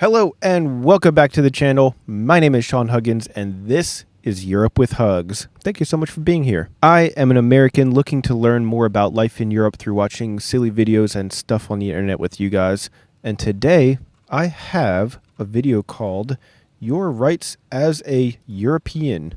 Hello and welcome back to the channel. My name is Sean Huggins and this is Europe with Hugs. Thank you so much for being here. I am an American looking to learn more about life in Europe through watching silly videos and stuff on the internet with you guys. And today I have a video called Your Rights as a European.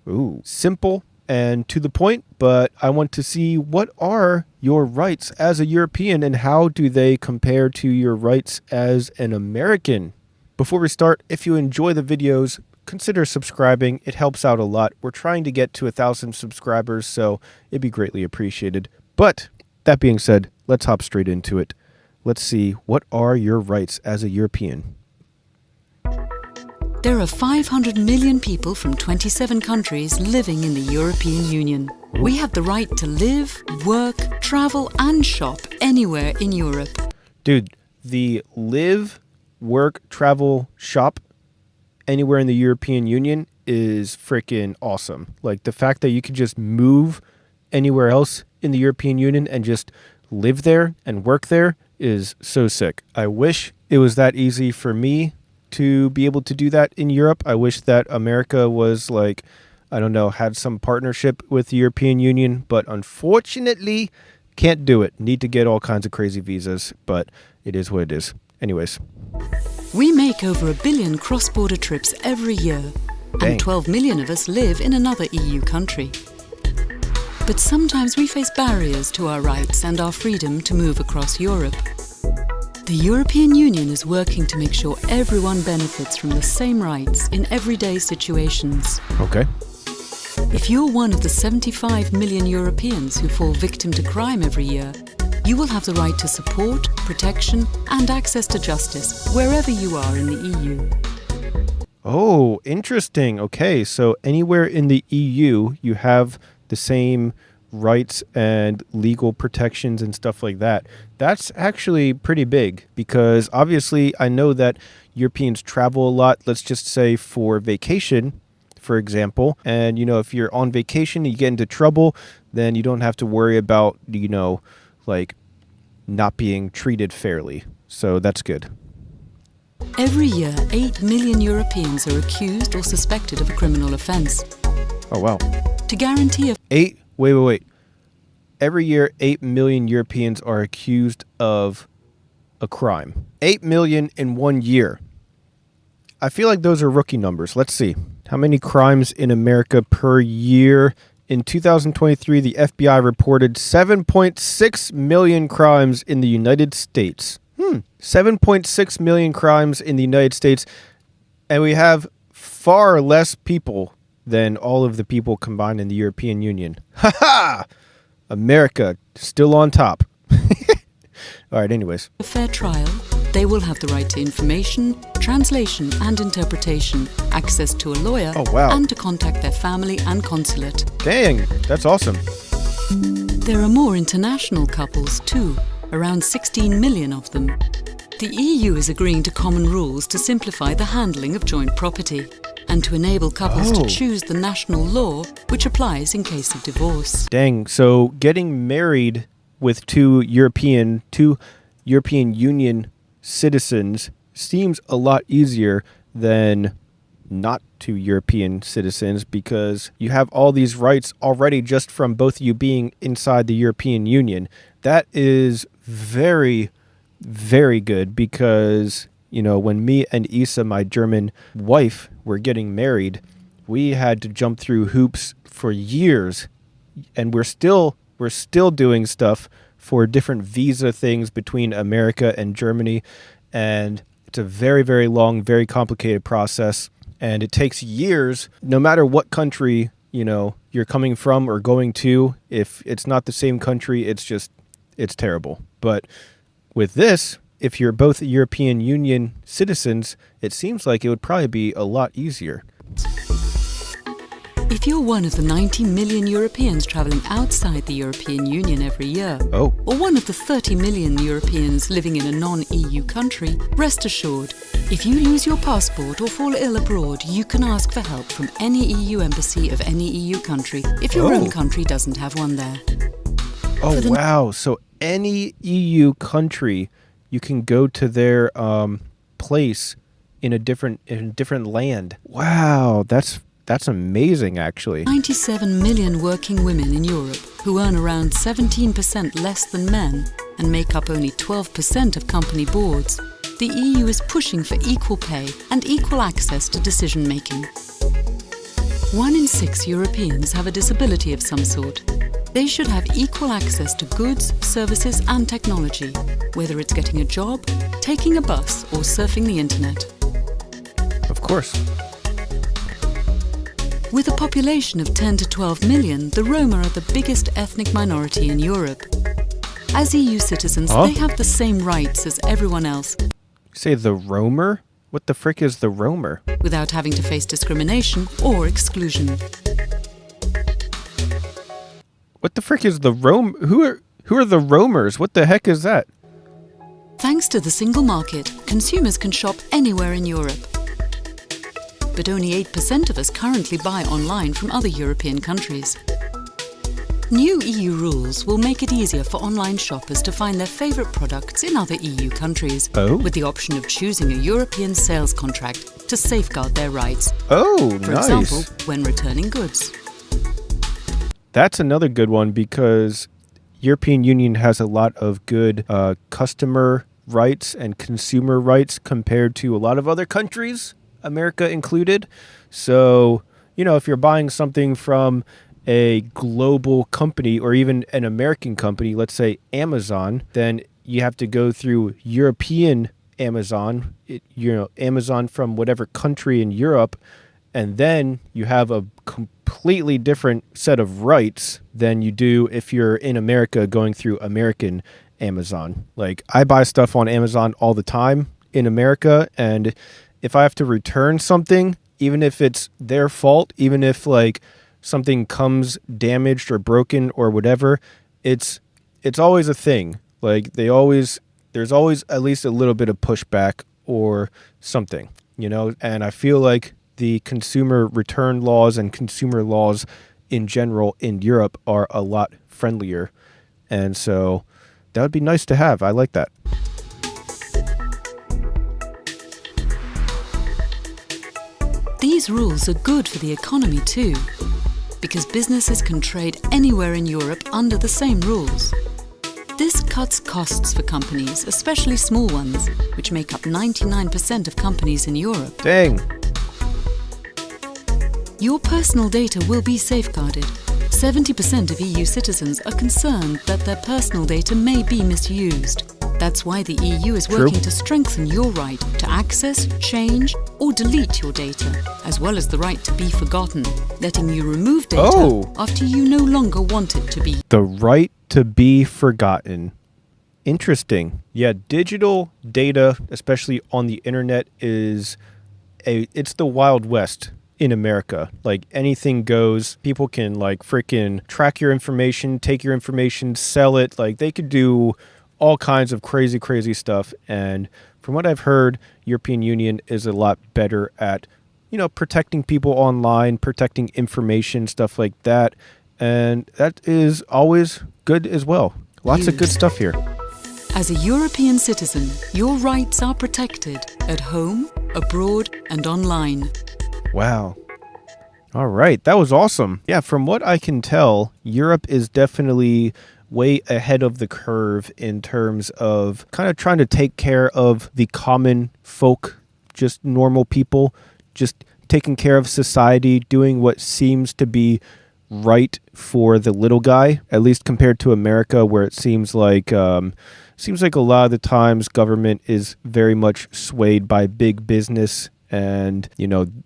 Ooh, simple and to the point, but I want to see what are your rights as a European and how do they compare to your rights as an American? Before we start, if you enjoy the videos, consider subscribing. It helps out a lot. We're trying to get to 1,000 subscribers, so it'd be greatly appreciated. But that being said, let's hop straight into it. Let's see, what are your rights as a European? There are 500 million people from 27 countries living in the European Union. We have the right to live, work, travel and shop anywhere in Europe. Dude, the live, work, travel, shop anywhere in the European Union is freaking awesome. Like the fact that you could just move anywhere else in the European Union and just live there and work there is so sick. I wish it was that easy for me to be able to do that in Europe. I wish that America was like, I don't know, had some partnership with the European Union, but unfortunately can't do it. Need to get all kinds of crazy visas, but it is what it is. Anyways. We make over 1 billion cross-border trips every year, Dang. and 12 million of us live in another EU country. But sometimes we face barriers to our rights and our freedom to move across Europe. The European Union is working to make sure everyone benefits from the same rights in everyday situations. Okay. If you're one of the 75 million Europeans who fall victim to crime every year, you will have the right to support, protection and access to justice wherever you are in the EU. Oh, interesting. Okay, so anywhere in the EU, you have the same rights and legal protections and stuff like that. That's actually pretty big because obviously I know that Europeans travel a lot, let's just say for vacation, for example. And, you know, if you're on vacation and you get into trouble, then you don't have to worry about, you know, like not being treated fairly. So that's good. Every year, 8 million Europeans are accused or suspected of a criminal offence. Oh, wow. To guarantee a Wait. Every year, 8 million Europeans are accused of a crime. 8 million in 1 year. I feel like those are rookie numbers. Let's see. How many crimes in America per year? In 2023, the FBI reported 7.6 million crimes in the United States. 7.6 million crimes in the United States. And we have far less people than all of the people combined in the European Union. Ha ha! America still on top. All right, anyways. a fair trial, they will have the right to information, translation and interpretation, access to a lawyer, Oh, wow. and to contact their family and consulate. Dang, that's awesome. There are more international couples too, around 16 million of them. The EU is agreeing to common rules to simplify the handling of joint property and to enable couples Oh. to choose the national law which applies in case of divorce. Dang, so getting married with two European Union citizens seems a lot easier than not two European citizens because you have all these rights already just from both of you being inside the European Union. That is very, very good because, you know, when me and Isa, my German wife, were getting married, we had to jump through hoops for years, and we're still doing stuff for different visa things between America and Germany, and it's a very, very long, very complicated process, and it takes years. No matter what country, you know, you're coming from or going to, if it's not the same country, it's terrible. But with this, if you're both European Union citizens, it seems like it would probably be a lot easier. If you're one of the 19 million Europeans travelling outside the European Union every year, Oh. or one of the 30 million Europeans living in a non-EU country, rest assured, if you lose your passport or fall ill abroad, you can ask for help from any EU embassy of any EU country if your own country doesn't have one there. Oh, wow. So any EU country, you can go to their place in a different land. Wow, that's amazing, actually. 97 million working women in Europe who earn around 17% less than men and make up only 12% of company boards. The EU is pushing for equal pay and equal access to decision-making. 1 in 6 Europeans have a disability of some sort. They should have equal access to goods, services and technology, whether it's getting a job, taking a bus or surfing the internet. Of course. With a population of 10 to 12 million, the Roma are the biggest ethnic minority in Europe. As EU citizens, they have the same rights as everyone else. Say the Romer? What the frick is the Romer? Without having to face discrimination or exclusion. What the frick is the Who are the Romers? What the heck is that? Thanks to the single market, consumers can shop anywhere in Europe. But only 8% of us currently buy online from other European countries. New EU rules will make it easier for online shoppers to find their favourite products in other EU countries, with the option of choosing a European sales contract to safeguard their rights. Oh, for nice. example, when returning goods. That's another good one because European Union has a lot of good customer rights and consumer rights compared to a lot of other countries, America included. So, if you're buying something from a global company or even an American company, let's say Amazon, then you have to go through European Amazon, Amazon from whatever country in Europe, and then you have a completely different set of rights than you do if you're in America going through American Amazon. Like, I buy stuff on Amazon all the time in America, and if I have to return something, even if it's their fault, even if like something comes damaged or broken or whatever, it's always a thing. Like there's always at least a little bit of pushback or something, and I feel like the consumer return laws and consumer laws in general in Europe are a lot friendlier. And so that would be nice to have. I like that. These rules are good for the economy too, because businesses can trade anywhere in Europe under the same rules. This cuts costs for companies, especially small ones, which make up 99% of companies in Europe. Dang. Your personal data will be safeguarded. 70% of EU citizens are concerned that their personal data may be misused. That's why the EU is working to strengthen your right to access, change, or delete your data, as well as the right to be forgotten, letting you remove data after you no longer want it to be. The right to be forgotten. Interesting. Yeah, digital data, especially on the internet, it's the Wild West in America. Like anything goes. People can like freaking track your information, take your information, sell it. Like they could do all kinds of crazy stuff. And from what I've heard, European Union is a lot better at, protecting people online, protecting information, stuff like that. And that is always good as well. Lots of good stuff here. As a European citizen, your rights are protected at home, abroad, and online. Wow. All right. That was awesome. Yeah, from what I can tell, Europe is definitely way ahead of the curve in terms of kind of trying to take care of the common folk, just normal people, just taking care of society, doing what seems to be right for the little guy, at least compared to America, where it seems like a lot of the times government is very much swayed by big business and,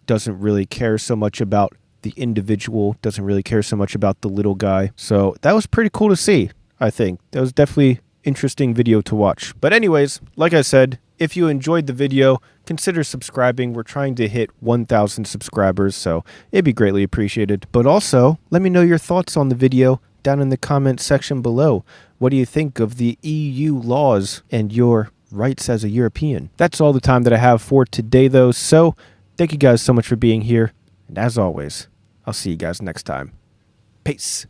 doesn't really care so much about the individual, doesn't really care so much about the little guy. So that was pretty cool to see, I think. That was definitely interesting video to watch. But anyways, like I said, if you enjoyed the video, consider subscribing. We're trying to hit 1,000 subscribers, so it'd be greatly appreciated. But also, let me know your thoughts on the video down in the comment section below. What do you think of the EU laws and your rights as a European? That's all the time that I have for today, though. So thank you guys so much for being here. And as always, I'll see you guys next time. Peace.